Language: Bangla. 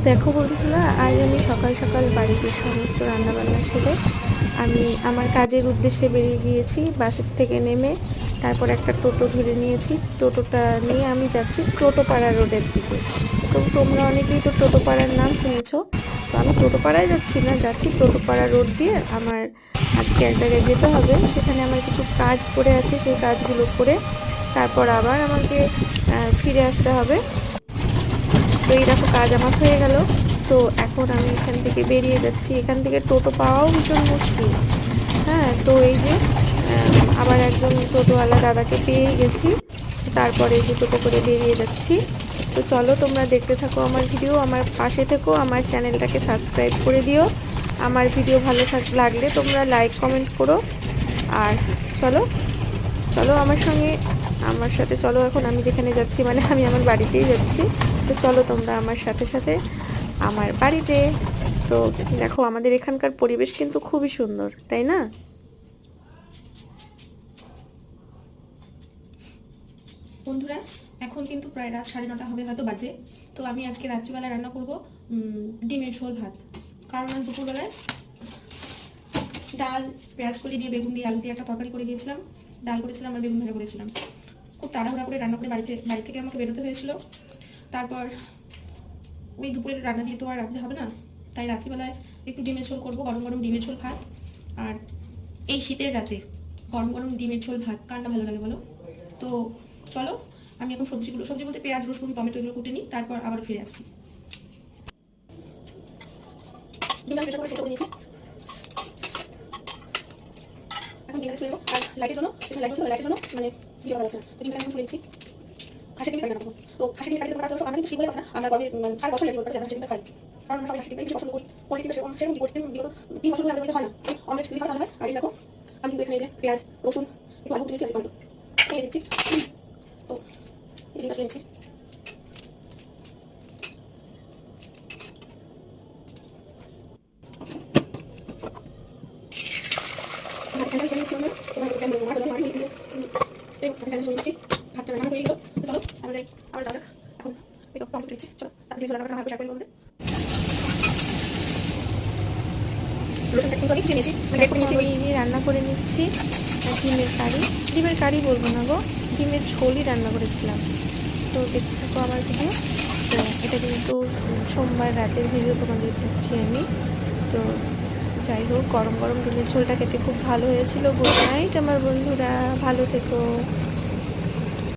দেখো বন্ধুরা, আজ আমি সকাল সকাল বাড়িতে সমস্ত রান্নাবান্না সেরে আমি আমার কাজের উদ্দেশ্যে বেরিয়ে গিয়েছি। বাসের থেকে নেমে তারপর একটা টোটো ধরে নিয়েছি। টোটোটা নিয়ে আমি যাচ্ছি টোটোপাড়া রোডের দিকে। তো তোমরা অনেকেই তো টোটোপাড়ার নাম শুনেছো। তো আমি টোটোপাড়ায় যাচ্ছি না, যাচ্ছি টোটোপাড়া রোড দিয়ে। আমার আজকে এক জায়গায় যেতে হবে, সেখানে আমার কিছু কাজ পড়ে আছে, সেই কাজগুলো করে তারপর আবার আমাকে ফিরে আসতে হবে। তো এই দেখো কাজ আমার হয়ে গেল। তো এখন আমি এখান থেকে বেরিয়ে যাচ্ছি। এখান থেকে টোটো পাওয়াও ভীষণ মুশকিল। হ্যাঁ, তো এই যে আবার একজন টোটোওয়ালা দাদাকে পেয়ে গেছি। তারপরে এই যে টোটো করে বেরিয়ে যাচ্ছি। তো চলো তোমরা দেখতে থাকো আমার ভিডিও, আমার পাশে থেকো, আমার চ্যানেলটাকে সাবস্ক্রাইব করে দিও। আমার ভিডিও ভালো লাগলে তোমরা লাইক কমেন্ট করো। আর চলো চলো আমার সাথে চলো। এখন আমি যেখানে যাচ্ছি মানে আমি আমার বাড়িতেই যাচ্ছি। তো চলো তোমরা আমার সাথে সাথে আমার বাড়িতে। তো দেখো আমাদের এখানকার পরিবেশ কিন্তু খুবই সুন্দর, তাই না? বন্ধুরা, এখন কিন্তু প্রায় রাত 9:30 হবে হয়তো বাজে। তো আমি আজকে রাত্রিবেলা রান্না করব ডিমের ঝোল ভাত। কারণ আজ দুপুরবেলায় ডাল, পেঁয়াজ কলি দিয়ে, বেগুন দিয়ে, আলু দিয়ে একটা তরকারি করে দিয়েছিলাম। ডাল করেছিলাম আর বেগুন ভাজা করেছিলাম। খুব তাড়াহুড়া করে রান্না করে বাড়ি থেকে আমাকে বেরোতে হয়েছিল। তারপর ওই দুপুরের রান্না দিয়ে তো আর রাখতে হবে না, তাই রাত্রিবেলায় একটু ডিমের ঝোল করবো, গরম গরম ডিমের ঝোল ভাত। আর এই শীতের রাতে গরম গরম ডিমের ঝোল ভাত কারটা ভালো লাগে বলো? তো চলো, আমি এখন সবজি বলতে পেঁয়াজ, রসুন, টমেটো এগুলো কুটে নিই, তারপর আবার ফিরে আসছি। ডিমটা প্রেসার করে সেদ্ধ করে নিয়েছি। এখন ডিমটা ছুলে নেবো। আর লাইটের জন্য মানে ভিডিও ভালো আছে না, তো ডিমটা এখন ছুলে নিচ্ছি। হাঁসের ডিম কাটি রাখবো। তো হাঁসের ডিম কাটি রাখার জন্য আমরা কিন্তু শীত বলে কথা না, আমরা গরমে 4 বছর লেগে যারা হাঁসের ডিমটা খাই। কারণ আমরা সবাই হাঁসের ডিমটাই বেশি পছন্দ করি। কোয়ালিটি সেরকম কি করতে বিগত 3 বছর ধরে আমাদের হয় না। অমলেট যদি খাওয়া হয়। আর এই দেখো আমি কিন্তু এখানে যে পেঁয়াজ, রসুন, একটু আলু তুলেছি, আছে টমেটো খেয়ে দিচ্ছি। তো এই ডিমটা ছুলে নিচ্ছি। ভাতটা ছুলে নিচ্ছি। ভাতটা রান্না হয়ে গেল। চলো আমরা যাই, আবার যাওয়া যাক। এখন একটু টমেটো তুলেছি, চলো তারপরে রান্নাটা ভালো করে করে বলতে আমি রান্না করে নিচ্ছি ডিমের কারি বলবো না গো, ডিমের ঝোলই রান্না করেছিলাম। তো দেখতে থাকো আমার ভিডিও। তো এটা কিন্তু সোমবার রাতের ভিডিও তোমাদের দিচ্ছি আমি। তো যাই হোক, গরম গরম ডিমের ঝোলটা খেতে খুব ভালো হয়েছিল। গুড নাইট আমার বন্ধুরা, ভালো থেকো।